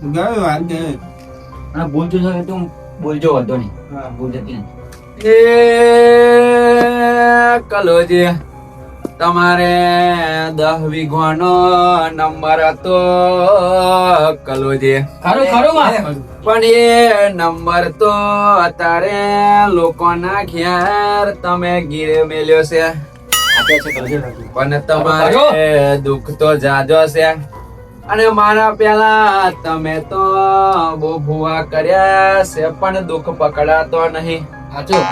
ગયો વાત કે અને બોલજો છો કે તું બોલજો વધો નહીં. હા. ભૂલ જતી નહીં. એ કલોજી તમારે 10 વીઘાનો નંબર હતો કલોજી. ખરું ખરું માં. પણ એ નંબર તો અત્યારે લોકોના ઘેર તમે ગીરે મેલ્યો છે. આપ્યા છે કરજો. પણ તમારે દુઃખ તો જાજો છે. અને મારા પેલા તમે તો બહુ ભૂવા કર્યા છે પણ દુઃખ પકડાતો નહીં. સાચું.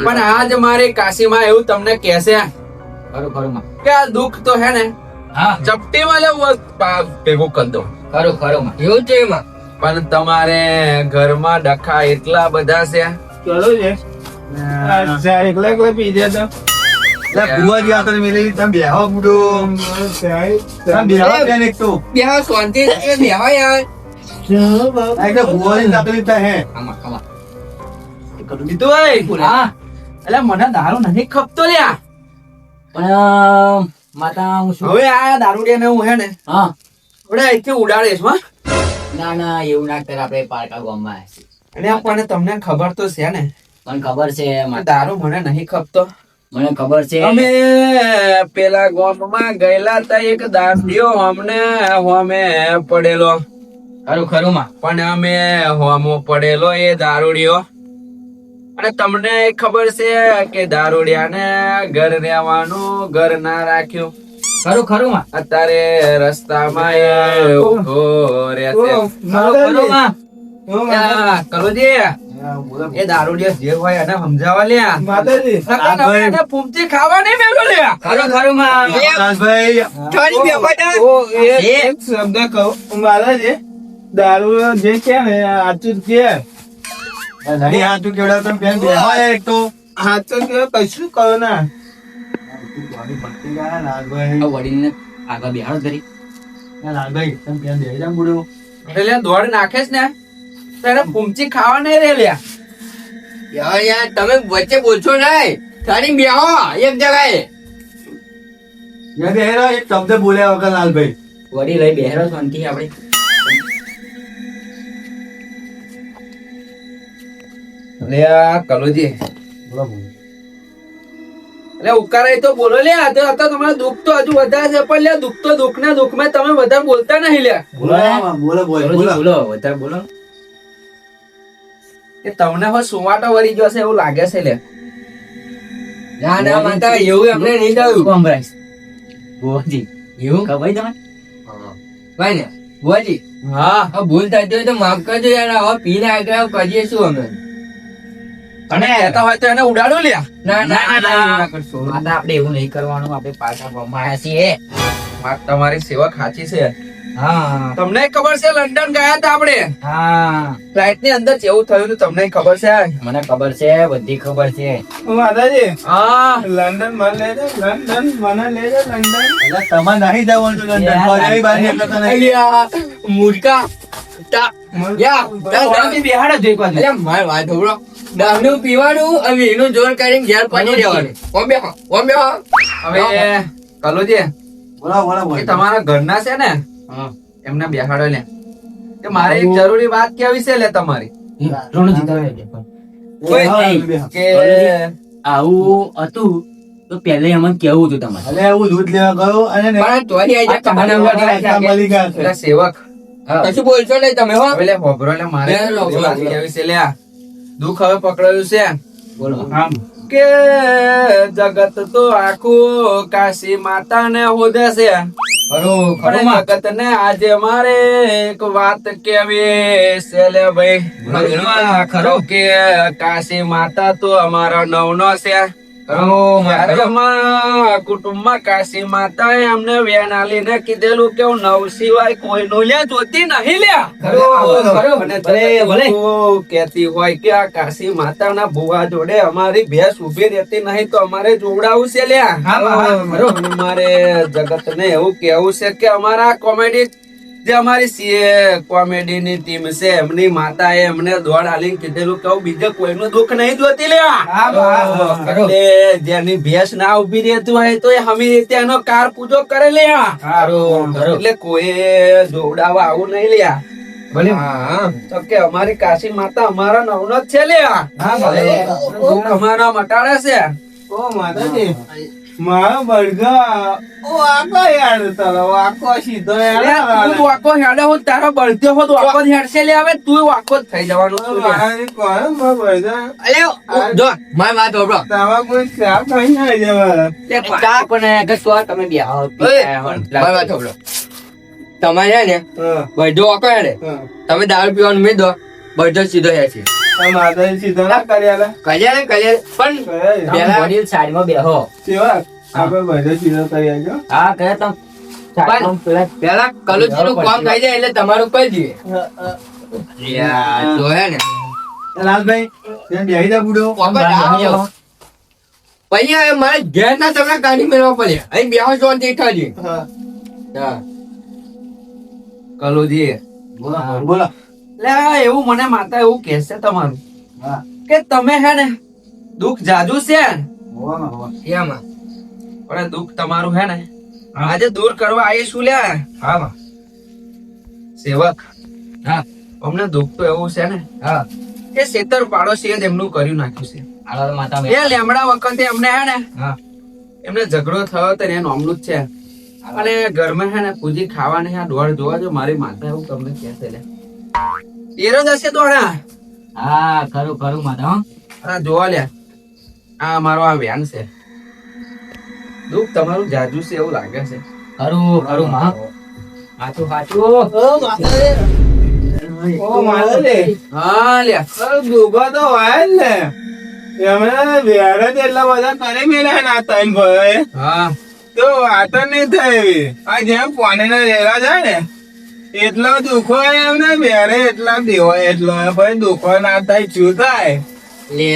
પણ આજ મારી કાશીમાં એવું તમને કહેશે ખરું ખરું માં. કે આ દુઃખ તો હે ને હા ચપટીમાં લેવું ભેગું કરી દો. ખરું ખરું માં. એવું છે એમાં. પણ તમારે ઘરમાં ડખા એટલા બધા છે. ચલો છે અચ્છા એકલા એકલા પી જાય તો ભુવાજી આગળ મેલી તમે બેહો બુડો તમે બેહો બેન એક તો બેહો શાંતિ એ બેહો યાર. એટલે ભુવાજી તકલીફ થાય હે આમાં આમાં. દીધું હા એટલે મને દારૂ નથી ખપતો લ્યા. પણ માતા હું શું. હવે આ દારૂડિયા ને હું હે ને હા હવે અહીંથી ઉડાડીશ હો. ના ના એવું ના કરે. આપણે પારકા ગામમાં અને પણ તમને ખબર તો છે ને મને ખબર છે કે માતા. દારૂ મને નહીં ખપતો. મને ખબર છે. અમે પેલા ગામમાં ગયેલા હતા એક દારૂડિયો અમને હોમે પડેલો. ખરું ખરું માં. પણ અમે હોમો પડેલો એ દારૂડિયો. અને તમને ખબર છે કે દારૂડિયાને ઘર રહેવાનું ઘર ના રાખ્યું. ખરું ખરું માં. અત્યારે રસ્તામાં એ ઊભો રહે છે. ખરું ખરું માં. યા, કલુજી, એ દારૂડિયો જે હોય એને સમજાવવા લ્યા. માતાજી નકર હવે એને ફૂમચી ખાવા નહીં મેલો લ્યા. ખરું ખરું માં. રાજભાઈ ઓ, એક શબ્દ કહું માતાજી દારૂ જે છે ને આચું કે નહીં હા તું કેવડા તમે બેન બેહો એક તો હાથ તો કશું કહો ના રાજભાઈ આ વડીલને આગળ બેહાડો કરી. રાજભાઈ તમે બેન બેહી જાવ બુડો એટલે દોડ નાખે છે ને તો એને ફૂમચી ખાવા નહીં રે લ્યા. યાર યાર તમે વચ્ચે બોલશો નહીં. તારી બેહો એક જગાએ. મેં બેહેરો એક શબ્દ બોલ્યા વગર લાલભાઈ વડી લઈ બેહાડો શાંતિ આપણે. લ્યા કલુજી, એટલે ઉકારાય તો બોલો લ્યા. તો તમારે દુઃખ તો હજુ વધારે છે પણ લ્યા દુઃખ તો દુઃખ ને દુઃખ માં તમે વધારે બોલતા નહીં લ્યા. બોલો બોલો બોલો વધારે બોલો. કે તમને હવે સુવાટો વળી ગયો છે એવું લાગે છે લ્યા. ના ના માતા એવું આપણે નહીં થયું. કોમ્પ્રાઇઝ બોજી એવું ખબર તમે ભાઈ ને બોજી. હા આ ભૂલ થતી હોય તો માફ કરજો યાર. હવે પીને આગળ કરીએ શું અમે. અને કહેતા હોય તો એને ઉડાડો લ્યા. ના ના ના, ના. એવું ના કરશો. માતા આપણે એવું નહીં કરવાનું. આપણે પાછા ગમાયા છીએ. વાત તમારી સેવા ખાચી છે. હા તમને ખબર છે લંડન ગયા હતા આપણે હા ફ્લાઇટ ની અંદર જેવું થયું હતું તમને ખબર છે? મને ખબર છે. બધી ખબર છે. માતાજી હા લંડન મને લઈ જાઓ લંડન મને લઈ જાઓ લંડન એટલે તમારે નહીં જવાનું તો લંડન ફરી બાર નીકળતા નહીં અલ્યા, મૂર્ખા. તા- યા, તમે બિહાડો જોઈ પાછું. અલ્યા, મારી વાત સાંભળો. દારૂ પીવાનું અને એનું જોર કરીને ઘેર પડી રહેવાનું. ઓમ બેહો, ઓમ બેહો. હવે કલુજી, બોલો બોલો એ બોલો તમારા ઘરના છે ને હા. એમને બેહાડો લે. કે મારે એક જરૂરી વાત કેવી છે લે તમારી. કે આવું હતું તો પહેલે અમને કેવું હતું તમારે. અલે હું દૂધ લેવા ગયો અને પણ તોય આઈ જા તમારા રસ્તા મળી ગયા છે એટલે સેવક કશું બોલશો નહીં તમે હો. હવે લે હોભરો લે મારે લે, લો, વાત બોલો. કેવી છે લે આ. દુઃખ હવે પકડાયું છે બોલો. કે જગત તો આખું કાશી માતા ને હોદે છે. ખરું ખરું પણ માં. જગત ને આજે મારે એક વાત કેવી છે લે ભાઈ. ખરું. કે કાશી માતા તો અમારો નવનો છે. ખરું માં, ત્યારે ખરું. અમારા કુટુંબમાં કાશી માતાએ અમને વેન આલીને કીધેલું કે હું નવ સિવાય કોઈનું લ્યા જોતી નહીં લ્યા. ખરું, ખરું. અને ભલે, ભલે. તું કહેતી હોય કે આ કાશી માતાના ભુવા જોડે અમારી ભેંસ ઉભી રહેતી નહીં તો અમારે જોવડાવું છે લ્યા. હા, હા, ખરું. અને મારે જગતને એવું કેવું છે કે અમારા કોમેડી જે અમારી કોમેડી ની ટીમ છે એમની માતાએ એમને દોડ આલીને કીધેલું કે હું બીજે કોઈનું દુઃખ નહીં જોતી લ્યા. ખરું. એટલે જેની ભેંસ ના ઉભી રહેતું હોય તો એ હમી રીતે એનો કાર પૂજો કરે લ્યા. ખરું, ખરું. એટલે કોઈ જોવડાવા આવું નહીં લ્યા. ભલે હા તો કે અમારી કાશી માતા અમારા નવનો જ છે લે આ. હા ભલે દુઃખ અમારા મટાડે છે. ઓ માતાજી મારો બળગા ઓ આખો યાર તારો આખો સીધો લે, યાર તું વાકો હેડે હું તારો બળદ્યો હો, તું વાકો જ હેડશે લે હવે તું વાકો જ થઈ જવાનું છું લે. મારાથી કોણ મારો બળગા અલે જો મારી વાત સાંભળો. તાવા કોઈ ખરાબ થઈ ના જવા લે, ચા પણ ગસ્તો તમે બે આવો મારી વાત સાંભળો. તમે છે ને બધો વાકો હેડે તમે દારૂ પીવાનું મેં દો બધો સીધો હે છે માતાજી સીધો ના કર્યા કલ્યાણ પણ પેલા વડીલ સાઈડમાં બેહો. સેવા આપણે બધો સીધો કરી આવજો હા કહે તમ પેલા કલુજીનું કામ થઈ જાય એટલે તમારું કહી દઈએ. જો હે ને લાલભાઈ ત્યાં બેહી જા બુડો. પછી હવે મારે ઘેર ના તમને કાઢી મેળવા પડે અહીં બેહો છો દેખાડી. હા હા કલુજી બોલો. લે એવું મને માતા એવું કહેશે તમારું હા. કે તમે હે ને દુઃખ જાજુ છે ને, એમાં પણ દુઃખ તમારું હે ને આજે દૂર કરવા આવીશું લે. હા સેવક હા અમને દુઃખ તો એવું છે ને હા કે શેતર પાડોશીએ જ એમનું કર્યું નાખ્યું છે. આલો માતા એ લેમડા વખતે એમને હે ને હા એમને ઝઘડો થયો તો એ નોમનું જ છે. અને ઘરમાં હે ને પૂજી ખાવાની હે દોડ જોવા જો મારી માતા એવું તમને કહે છે લે. એરો જ હશે દોડા. હા ખરું ખરું માતા હો. આ જોવા લે આ મારો આ વ્યાન છે. દુઃખ તમારું જાજુ છે એવું લાગે છે. ખરું ખરું માં સાચું સાચું ઓ માતાજી હા લે દુઃખો તો હોય જ ને એમને વેર જ એટલા બધા કરી મેળ્યા ના ત્રણ ભાઈ હા તો વાત જ નહીં થાય એવી આ જેમ પાણીના રેલા જાય ને એટલો દુઃખો એમને બેરે એટલા દેવાય એટલો ભાઈ દુઃખો ના થાય શું થાય લે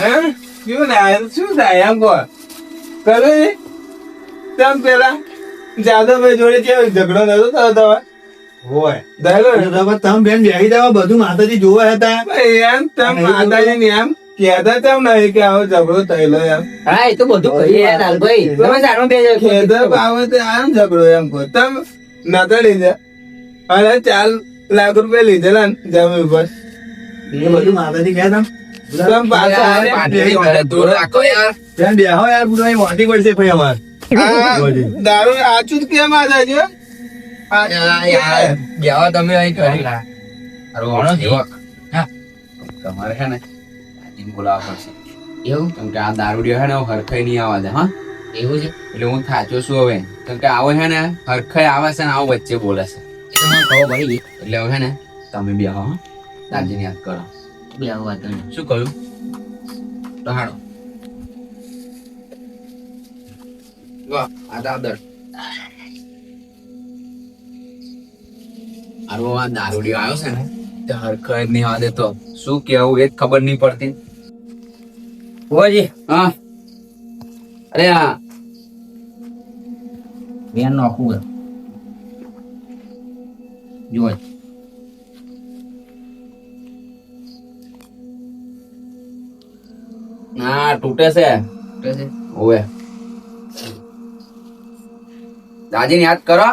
હે? શું થાય એમ કહો કરું તેમ પેલા જાદવભાઈ જોડે કેવો ઝઘડો નતો થયો તમારે હોય થયેલો ને? તમે બેન બેહી જાવ બધું માતાજી જોવા હતા. ભાઈ એમ તેમ માતાજીને એમ કહેતા તેમ નહીં કે આવો ઝઘડો થયેલો એમ હા એ તો બધું કહીએ યાર લાલભાઈ તમે સારું બે ખેતર બાબતે આમ ઝઘડો એમ કહો તમે નતો લીધા અને 4 લાખ રૂપિયા લીધેલા ને જમીન પર એ બધું માતાજી કહે તમે તમે પાછા પાણી દૂર રાખો યાર. બેન બેહો યાર બુડો અહીં મોટી પડશે ભાઈ અમાર. આ દારૂ આચું જ કેમ માતાજી બેહો તમે અહીં કરી અરે સેવક હા તમારે છે ને દાદીને બોલાવવા પડશે. એવું કેમ કે આ દારૂડિયો છે ને હરખાઈ નહીં આવવા દે. હા એવું છે એટલે હું થાચો છું હવે કેમ કે આવો છે ને હરખાઈ આવે છે ને આવો વચ્ચે બોલે છે. એ તો મને ખબર પડી એટલે હવે છે ને તમે બી આવો દાદીને યાદ કરો. બેહો વાત નહીં શું કહ્યું તો હાડો વાહ આ દાદર આરો આ દારૂડિયો આવ્યો છે ને તે હરખાઈ જ નહીં આવવા દેતો. શું કેવું એ જ ખબર નહીં પડતી. ઓજી હા અરે આ બેન નોખું જો ના તૂટે છે ઓવે દાદીને યાદ કરો.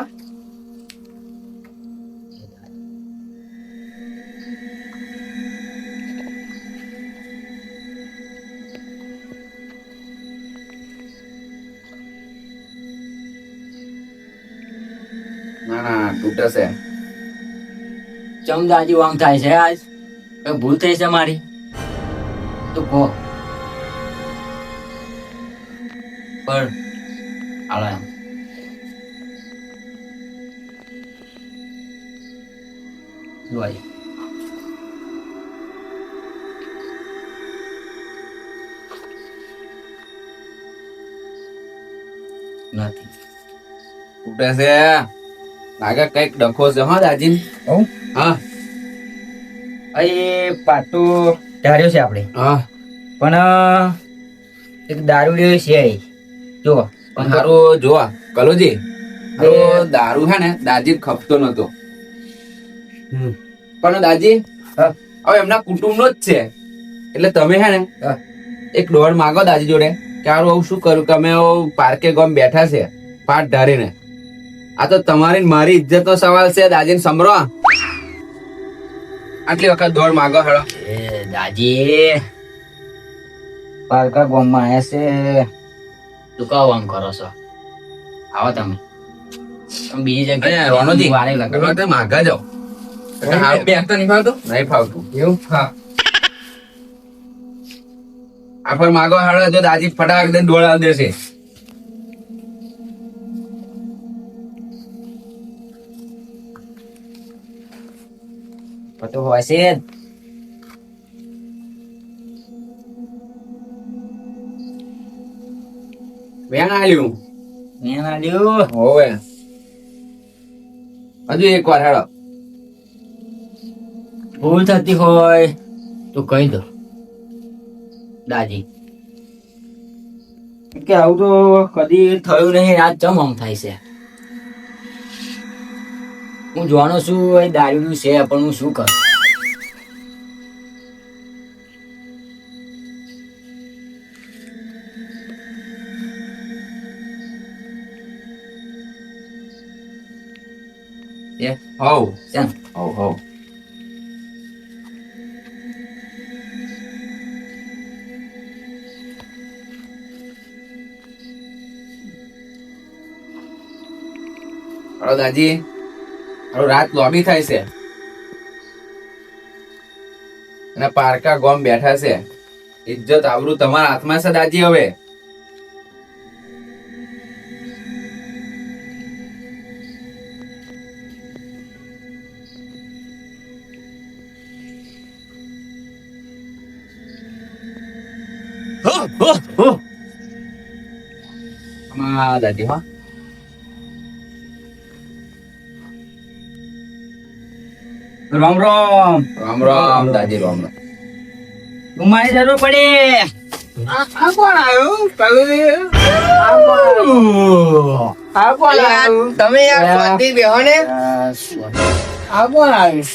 ના ના તૂટે છે. ચમદાજી વાંગ થાય છે આજ કઈ ભૂલ થઈ છે મારી તો કહો પર હાલો એમ જોવાય નથી તૂટે છે લાગે કઈક ડખો છે. હા દાજી હો હા અહીં પાટું ધાર્યો છે આપણે હા પણ એક દારૂડિયો છે અહીં. જો પણ હારું જોવા કલોજી હારું દારૂ હે ને દાજી ખપતો નતો પણ દાજી હા. હવે એમના કુટુંબ નો જ છે એટલે તમે હે ને હા. એક દોડ માંગો દાજી જોડે કે હારું આવું શું કરું કે અમે પાર્કે ગમ બેઠા છે પાટ ધારીને. આ તો તમારી ને મારી ઇજ્જત નો સવાલ છે દાજીને સમરો. આટલી વખત દોડ માગો હેડો. એ દાજી પારકા ગામમાં આયા છે. તું કાવ આમ કરો છો? આવો તમે બીજી જગ્યાએ રોનોજી, વારે લગાડો. તમે માગા જાઓ. બેગ તો નહીં ફાવતું? નહીં ફાવતું. એવું? હા. આ પર માગો હેડો જો દાજી ફટાક દઈને દોડાવી દેશે. તો હોય છે જ. વેણ આલ્યું. મેં ના લ્યું. હોવે. હજુ એક વાર હેડો. ભૂલ થતી હોય તો કહી દો દાદી કે આવું તો કદી થયું નહીં. આજ ચમ આમ થાય છે. હું જાણું છું એ દારૂનું છે પણ હું શું કરું? હોવ. ચાલ. હોવ હોવ. હલો દાજી, હલો રાત લોબી થાય છે અને પારકા ગોમ બેઠા છે. ઇજ્જત આવરું તમારા હાથમાં છે દાજી. હવે દાદી હા રામ રામ. રામ રામ દાદી, રામ રામ. તમારી જરૂર પડે. આ કોણ આવ્યું? પેલું આ કોણ આવ્યું? તમે યાર શાંતિ બેહો ને. આ કોણ આવ્યું?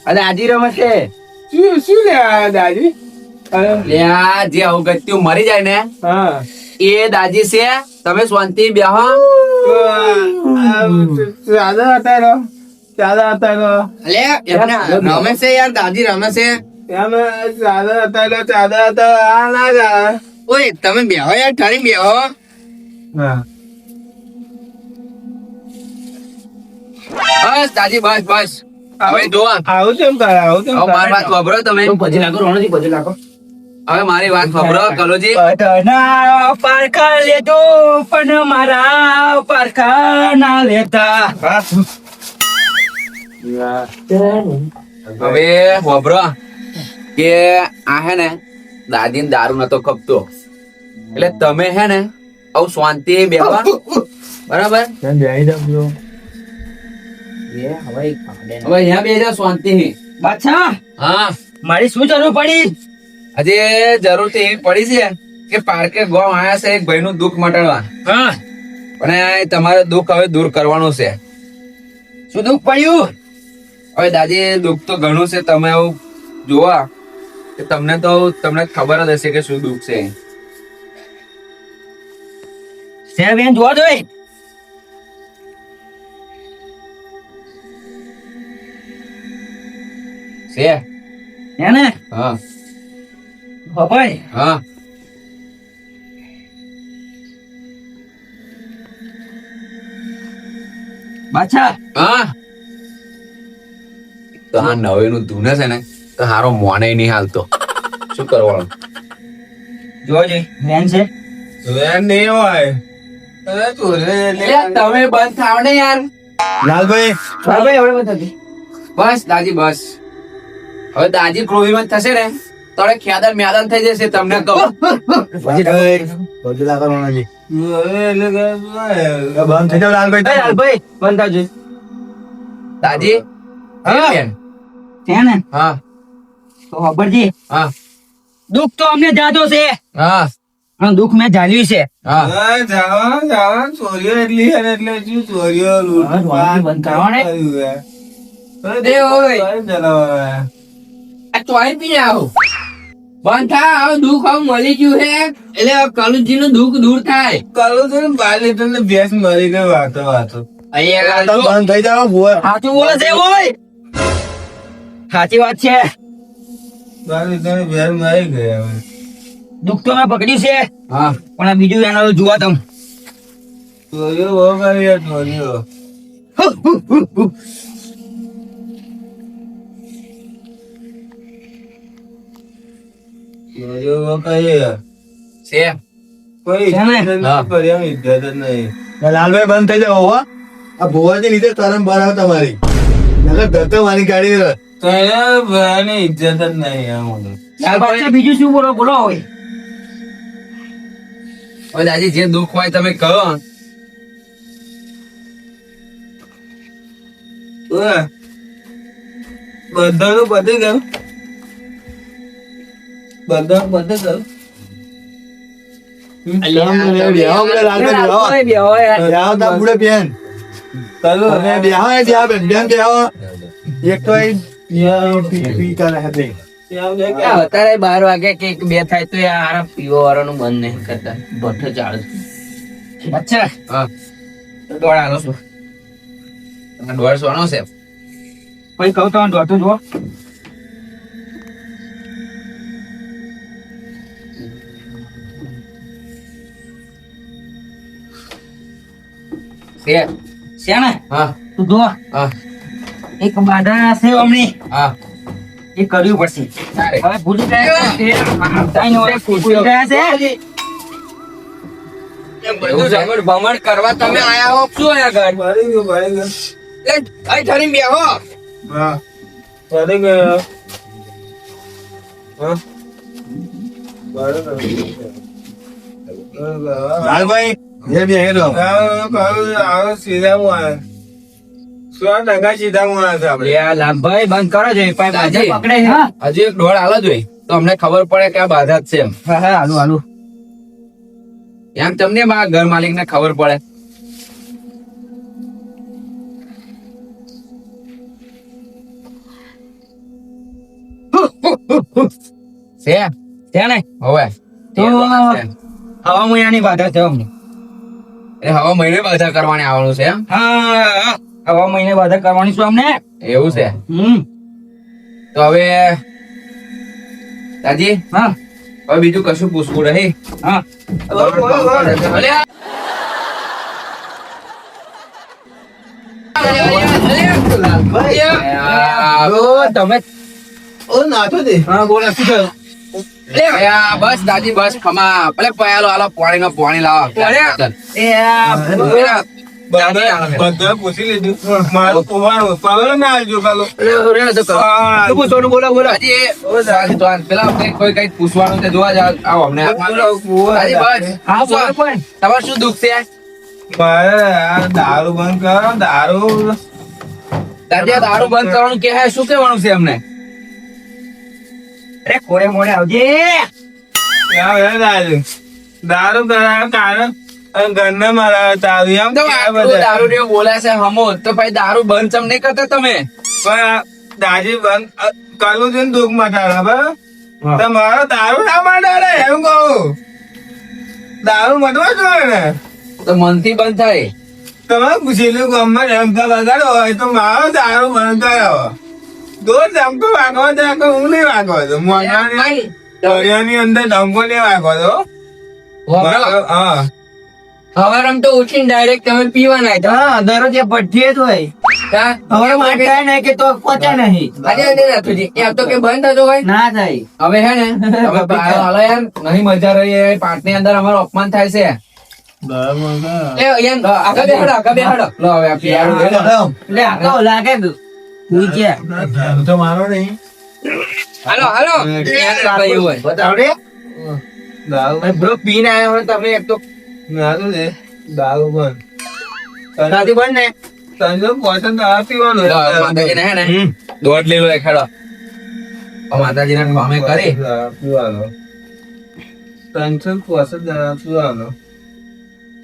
અરે આજી રમત છે. શું લે આયા દાદી? લ્યા, જે અવગત્યું મરી જાય ને હા. એ દાજી છે. તમે શાંતિ બેહો. ચાદર હતા રો, ચાદર હતા રો. રમે છે યાર, દાદી રમે છે. એમાં ચાદર હતા રો, ચાદર હતા. આ ના જાય. ઓય તમે બેહો યાર, ઠરી બેહો. હા. બસ દાદી, બસ બસ. હવે જો આવું કેમ કરે? આવું કેમ કરે? મારી વાત સાંભળો તમે. પછી લાગો રોણજી, પછી લાગો. હવે મારી વાત સાંભળો કલોજી. બધાના પારખા લેતો પણ મારા પારખા ના લેતા. હવે સાંભળો કે આ હે ને દાદી ને દારૂ નતો ખપતો એટલે તમે હે ને આવું શાંતિ બેહવા. બરાબર? હવે અહીંયા બે જાવ શાંતિ. બાદશાહ, હા, મારી શું જરૂર પડી? આજે જરૂર તો એવી પડી છે કે પાર્કે ગોમ આયા છે એક ભાઈ નું દુઃખ મટાડવા. હા, અને તમારે દુઃખ હવે દૂર કરવાનું છે. શું દુઃખ પડ્યું? હવે દાદી દુઃખ તો ઘણું છે. તમે આવું જોવા કે તમને ખબર જ હશે કે શું દુઃખ છે. બેન જોવા જોઈએ. છે હે ને? હા ભાઈ હા. બાદશાહ, હા, તો આ નવે નું ધૂને છે ને તો હારો મોને નહીં હાલતો. શું કરવાનું? જોજે બેન છે. વેન નહીં હોય. અરે તું રે લે. તમે બંધ થાવ ને યાર. લાલભાઈ ભાઈ હવે બતા દે. બસ દાદી, બસ. હવે દાદી ક્રોધીમાં થશે ને તો ખેદાર મેદાન થઈ જશે. તમને કહું બધું લાગવાનું નથી. એટલે કે બંધ થઈ જાવ લાલભાઈ. ભાઈ બનતા જોઈ. દાદી. હા. બેન. છે ને? હા તો ખબરજી, હા દુઃખ તો અમને જાદો છે હા અને દુઃખ મેં ઝાલ્યું છે. હા. જાવા ચોરીઓ એટલી છે ને એટલે શું ચોરીઓ લૂંટ હા, ચોરી બંધ કરવા ને. એ ઓય. આ ચોઈ પી આવો. બંધ થા. હવે દુઃખ હવે મળી ગયું હે એટલે કલુજી નું દુઃખ દૂર થાય. કરું છું ને 12 લીટર ને ભેંસ મરી ગઈ વાતો વાતો. અહીંયા આ તો બંધ થઈ જાવ ભૂવા. સાચું બોલે છે ઓય સાચી વાત છે મારી તને બેન મારી ગયા હવે. દુઃખ તો મેં પકડ્યું છે હા પણ આ બીજું એના જોવા તમ ચોરીઓ બહુ કરી છે, ચોરીઓ. ચોરીઓ બહુ કરી છે. છે કોઈ છે ને? ઇજ્જત જ હા. નથી કરી, એમ ઇજ્જત જ નહીં. લાલભાઈ બંધ થઈ જાવ હો. આ ભૂવાજી લીધે તરમ બરાબર તમારી નકર ધક્કા મારી કાઢી દે. તો એને ભાઈની ઇજ્જત જ નહીં એમ બધું. બીજું શું બોલો બોલો હોય હવે દાદી જે દુઃખ હોય તમે કહો ઓય, બધાનું પતી ગયું, બધાનું પતી ગયું. બેહો બોલે લાલભાઈ બેહો. બેહો તા બુડે બેન. ચાલો, તમે બેહો એ બેહો બેન બેન બેહો. એક તો એ પીતા રહે છે. ત્યાં જાય કે અત્યારે 12 વાગે કે 2 થાય તો આ પીવો વાળાનું બંધ નહીં કરતા ભઠ્ઠો ચાલે અચ્છા હા દોડ આલો છું દોઢ સોનો છે પછી કહું તો દોડ તો જો છે છે ને હા તું જો હા એક બાંધા છે અમની હા એ કરવું પડશે તારે. હવે ભૂલી ગયા છે ભૂલી ગયા છે એવું જમણ ભમણ કરવા તમે આયા હો શું આયા ઘર ભરી ગયું, ભરી ગયું. એ અહીં ધરી બેહો હા, ભરી ગયું. હા, ભરી ગયું. લાલભાઈ એ બેહી રહો. સીધા મુઆ 100% સીધા મુઆ છે આપણે. લે લાભભાઈ બંધ કરો છો પાઇપ દાદી. પકડે છે હા હજુ એક દોડ હાલ જ હોય તો અમને ખબર પડે કે આ બાધા જ છે એમ હા હાલો હાલો એમ તમને મારા ઘર માલિક ને ખબર પડે છે છે ને હવે તો હવા મહિનાની બાધા છે અમને એ હવા મહિને બાધા કરવાની આવવાનું છે એમ હા હવા મહિને બાધા કરવાની છું અમને એવું છે તો હવે દાદી હા હવે બીજું કશું પૂછવું રહી હા અલ્યા! અલ્યા! તમે ઓ નાતો દે. હા બોલો શું થયું અલ્યા, બસ દાદી બસ ખમા ભલે પયાલો હાલો પાણી નો પાણી લાવો ચાલ. એ આ અલ્યા, દાદી હાલો. બધા પૂછી લીધું. મારું કુવાનું પાવર ના આવજો કાલો. હા, પૂછવાનું બોલો બોલો દાદી, દાદી તો આ પેલા આપણે કોઈ કઈ પૂછવાનું છે જોવા જાવ આવો અમને દાદી બસ હા બોલો પણ તમારે શું દુઃખ છે મારે આ દારૂ બંધ કરો, દારૂ. દાદી આ દારૂ બંધ કરવાનું કે હે શું કહેવાનું છે અમને અરે કોડે મોડે આવજે ક્યાં ગયા દારૂ? દારૂ કરાવે કારણ અને ઘરના મારા દારૂ એમ તો કે આટલું બધા. દારૂ ને એવું બોલે છે હમો તો ભાઈ દારૂ બંધ ચમ નહીં કરતા તમે પણ આ દાદી બંધ કરવું છે ને દુઃખ મટાડે બરાબર. તો મારો દારૂ ના મટાડે એમ કહું. દારૂ મટવા જોઈએ ને. તો મનથી બંધ થાય તમે પૂછેલું ગમે એમ તો બગાડો હોય તો મારો દારૂ બંધ કરાવો. દોર ધમકો વાગવા દે કે હું નહીં વાગવા દઉં. મોઢાની દરિયાની અંદર ધમકો નહીં વાગવા દો. હા, હવે રમ તો ઉઠીને ડાયરેક્ટ તમે પીવાના હા દરરોજ એ ભઠ્ઠી જ હોય હવે મારતા નહીં કે તો પચે નહીં એમ તો કે બંધ થતો હોય ના થાય હવે હે ને તમે બહાર હાલો યાર નહીં મજા રહી પાટની અંદર અમારું અપમાન થાય છે દારૂ બંધ કરાવો. એ યાર આગળ બેહાડો લો હવે આ પિયારું લઈ લો. એટલે આખો લાગે નીચે દારૂ તો મારો નહીં. હાલો હાલો યાર ભાઈ એવું હોય બતાવડે દારૂ બ્રો પીને આવ્યો હોય તમે એક તો નાનું છે. દારૂ બંધ. દાદી બંધ ને તને પોતે દારૂ પીવાનું. લો, માતાજીને હે ને દોઢ લીલો એ ખેડો માતાજીને કામે કરી દારૂ પીવાનો. 300 પોસઠ દારૂ પીવાનો.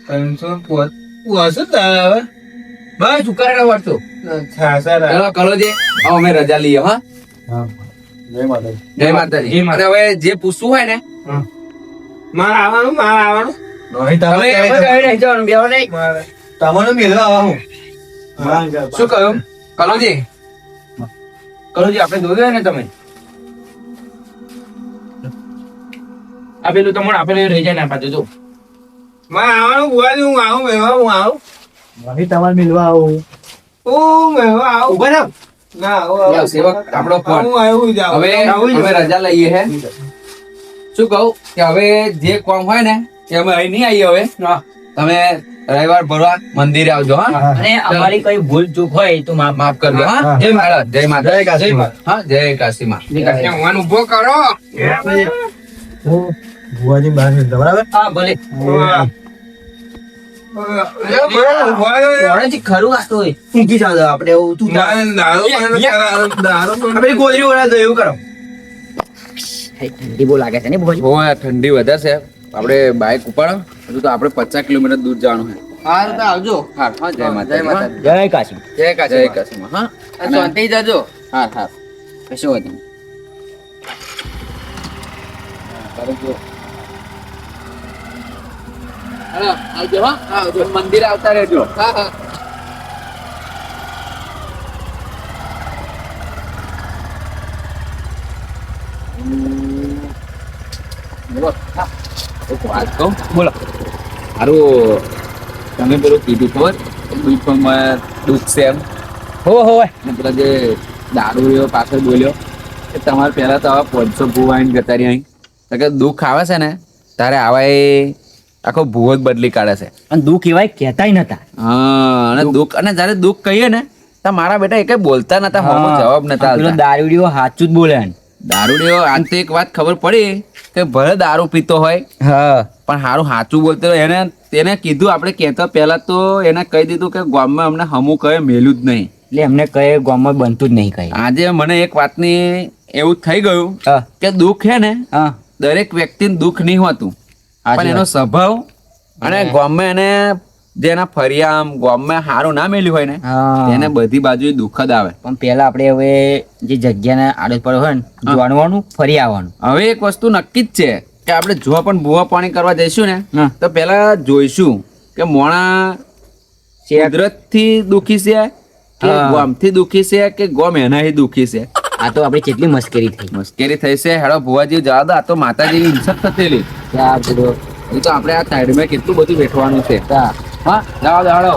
300 પોસઠ દારૂ આવે. બસ ઉકાળા વળતું છાસા દારૂ. ચલો કરો જે હવે અમે રજા લઈએ હા જય માતાજી. જય માતાજી અને હવે જે પૂછવું હોય ને મારે આવવાનું. નહીં, તમે તમે એમાં કહી નહીં જવાનું, બેહો નહીં. મારે તમારું મેળવા આવા હું. શું કહ્યું કલોજી આપણે જોયું ને તમે આપેલું તમને આપેલું રહી જાય ને પાછું જો મારે આવવાનું બુવાજી, હું આવું મેવા, હું આવું. વહી તમારે મિલવા આવું. હું મેવા આવું. ઉભા થાવ. ના, આવું, લ્યો, આવું. સેવક આપણો ફોન હું આવું જ આવું. હવે રજા લઈએ હે શું કહું કે હવે જે કોમ હોય ને એ અમે અહીં નહીં આવીએ હવે તમે રવિવાર ભરવા મંદિરે આવજો હા અને અમારી કઈ ભૂલ ચૂક હોય તો માફ કરજો હા જય મહારાજ જય માતા જય કાશીમાં હા જય કાશીમાં ભગવાન ઉભો કરો. ભુવાજી બહાર નીકળો, બરાબર? હા ભલે ખરું આ તો ઊંઘી જાવ આપણે એવું તું દારૂ આપણે ગોદરી ઓળા તો એવું કરો ઠંડી બહુ લાગે છે ને બહુ ઓય ઠંડી વધારે છે આપણે બાઇક ઉપાડો હજુ તો આપણે 50 કિલોમીટર દૂર જવાનું છે હા તો આવજો હા હા જય માતા જય કાશી જય કાશીમાં હા શાંતિ જજો હા હા કશો વાંધો નહીં. આવજો હા આવજો મંદિરે આવતા રહેજો હા હા એક વાત કહું બોલો સારું તમે પેલું કીધું ખબર દુઃખમાં દુઃખ છે એમ અને પેલા જે દારૂ રહ્યો પાછળ બોલ્યો કે તમારે પહેલા તો આવા 500 ભૂવા આવીને જતા રહી અહીં તો કે દુઃખ આવે છે ને તારે આવા એ આખો ભૂવો જ બદલી કાઢે છે અને દુઃખ એવાય કહેતાય નતા હા અને દુઃખ અને જયારે દુઃખ કહીએ ને તો મારા બેટા એ કઈ બોલતા નતા હોમો જવાબ નતા પેલો આલતા દારૂડિયો સાચું જ બોલે દારૂડિયો આજ તો એક વાત ખબર પડી કે ભલે દારૂ પીતો હોય હા પણ સારું સાચું બોલતો હોય. તેને કીધું આપણે કહેતા પહેલા તો એને કહી દીધું કે ગામમાં અમને હમું કહે મેલું જ નહીં એટલે એમને કહે ગામમાં બનતું જ નહીં કહે આજે મને એક વાતની એવું થઈ ગયું હા કે દુઃખ હે ને હા દરેક વ્યક્તિને દુઃખ નહીં હોતું પણ એનો સ્વભાવ અને ગામમાં એને જેના ફરિયામ ગામમાં સારું ના મેલ્યું હોય ને હા એને બધી બાજુ દુઃખ જ આવે. પણ પેલા આપણે હવે જે જગ્યાને આડત પર હોય ને જાણવાનું ફરી આવવાનું હવે એક વસ્તુ નક્કી જ છે કે આપણે જો પણ ભૂવા પાણી કરવા જઈશું ને હા. તો પેલા જોઈશું કે મોણા કુદરત થી દુખી છે કે હા. ગામ થી દુખી છે કે ગામ એનાથી દુખી છે. આ તો આપણી કેટલી મસ્કરી થઈ મુશ્કેલી થઈ છે હેડો ભુવાજી જવા દો આ તો માતાજીની હિંસક થતેલી ત્યાં બધું એ તો આપણે આ સાઈડમાં કેટલું બધું બેઠવાનું છે ત્યાં હા જવા દો હેડો